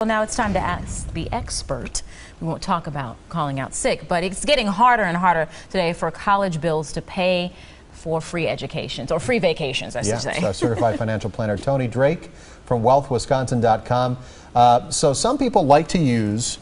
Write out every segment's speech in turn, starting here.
Well, now it's time to ask the expert. We won't talk about calling out sick, but it's getting harder and harder today for college bills to pay for free educations, or free vacations, I should say. Yes, certified financial planner Tony Drake from wealthwisconsin.com. So some people like to use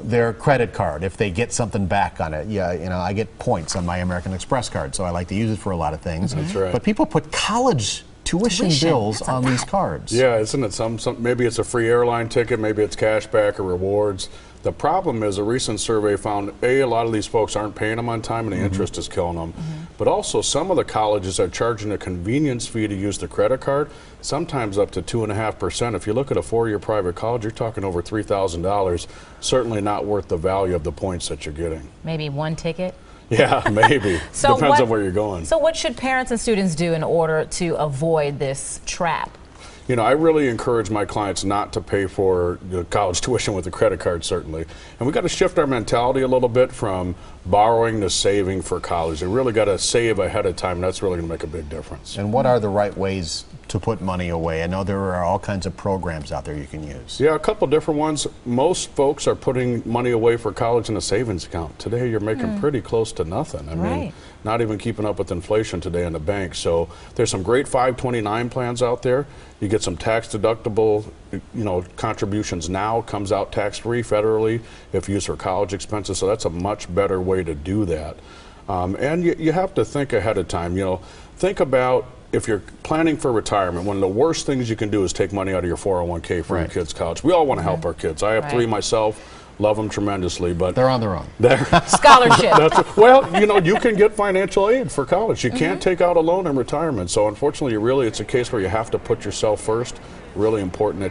their credit card if they get something back on it. Yeah, you know, I get points on my American Express card, so I like to use it for a lot of things. That's right. But people put college tuition bills on these cards. Yeah, isn't it some maybe it's a free airline ticket, maybe it's cash back or rewards. The problem is a recent survey found a lot of these folks aren't paying them on time and the interest is killing them. But also some of the colleges are charging a convenience fee to use the credit card, sometimes up to 2.5%. If you look at a 4-year private college, you're talking over $3,000. Certainly not worth the value of the points that you're getting. Maybe one ticket? Yeah, maybe. Depends on where you're going. So what should parents and students do in order to avoid this trap? You know, I really encourage my clients not to pay for the college tuition with a credit card, certainly. And we got to shift our mentality a little bit from borrowing to saving for college. You really got to save ahead of time, and that's really going to make a big difference. And what are the right ways to put money away? I know there are all kinds of programs out there you can use. Yeah, a couple different ones. Most folks are putting money away for college in a savings account. Today you're making pretty close to nothing. I mean, not even keeping up with inflation today in the bank. So there's some great 529 plans out there. You get some tax deductible, contributions now, comes out tax-free federally if used for college expenses. So that's a much better way to do that. And you have to think ahead of time. Think about if you're planning for retirement, one of the worst things you can do is take money out of your 401k for your kids' college. We all want to help our kids. I have 3 myself. Love them tremendously, but they're on their own. Scholarship. Well, you can get financial aid for college. You can't take out a loan in retirement. So unfortunately, it's a case where you have to put yourself first. Really important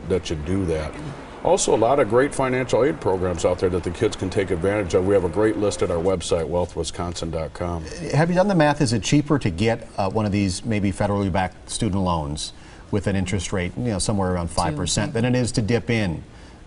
that you do that. Also, a lot of great financial aid programs out there that the kids can take advantage of. We have a great list at our website, wealthwisconsin.com. Have you done the math? Is it cheaper to get one of these maybe federally backed student loans with an interest rate, somewhere around 5% than it is to dip in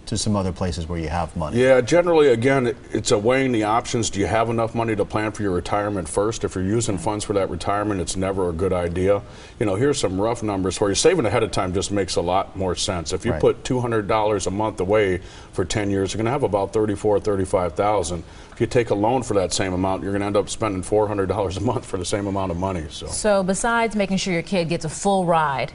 to some other places where you have money? Yeah, generally, again, it's a weighing the options. Do you have enough money to plan for your retirement first? If you're using funds for that retirement, it's never a good idea. Here's some rough numbers for you. Saving ahead of time just makes a lot more sense. If you put $200 a month away for 10 years, you're going to have about $34,000, $35,000. If you take a loan for that same amount, you're going to end up spending $400 a month for the same amount of money. So besides making sure your kid gets a full ride,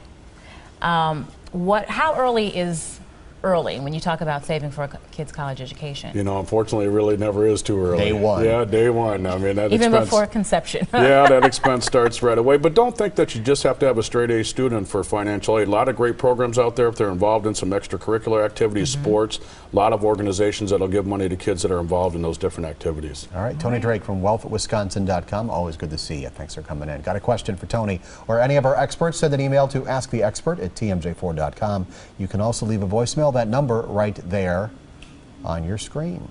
how early is early when you talk about saving for a kid's college education? Unfortunately, it really never is too early. Day one. Yeah, day one. I mean, that even expense, before conception. Yeah, that expense starts right away. But don't think that you just have to have a straight A student for financial aid. A lot of great programs out there if they're involved in some extracurricular activities, sports. A lot of organizations that'll give money to kids that are involved in those different activities. All right, Tony Drake from wealthwisconsin.com. Always good to see you. Thanks for coming in. Got a question for Tony or any of our experts? Send an email to asktheexpert@tmj4.com. You can also leave a voicemail. That number right there on your screen.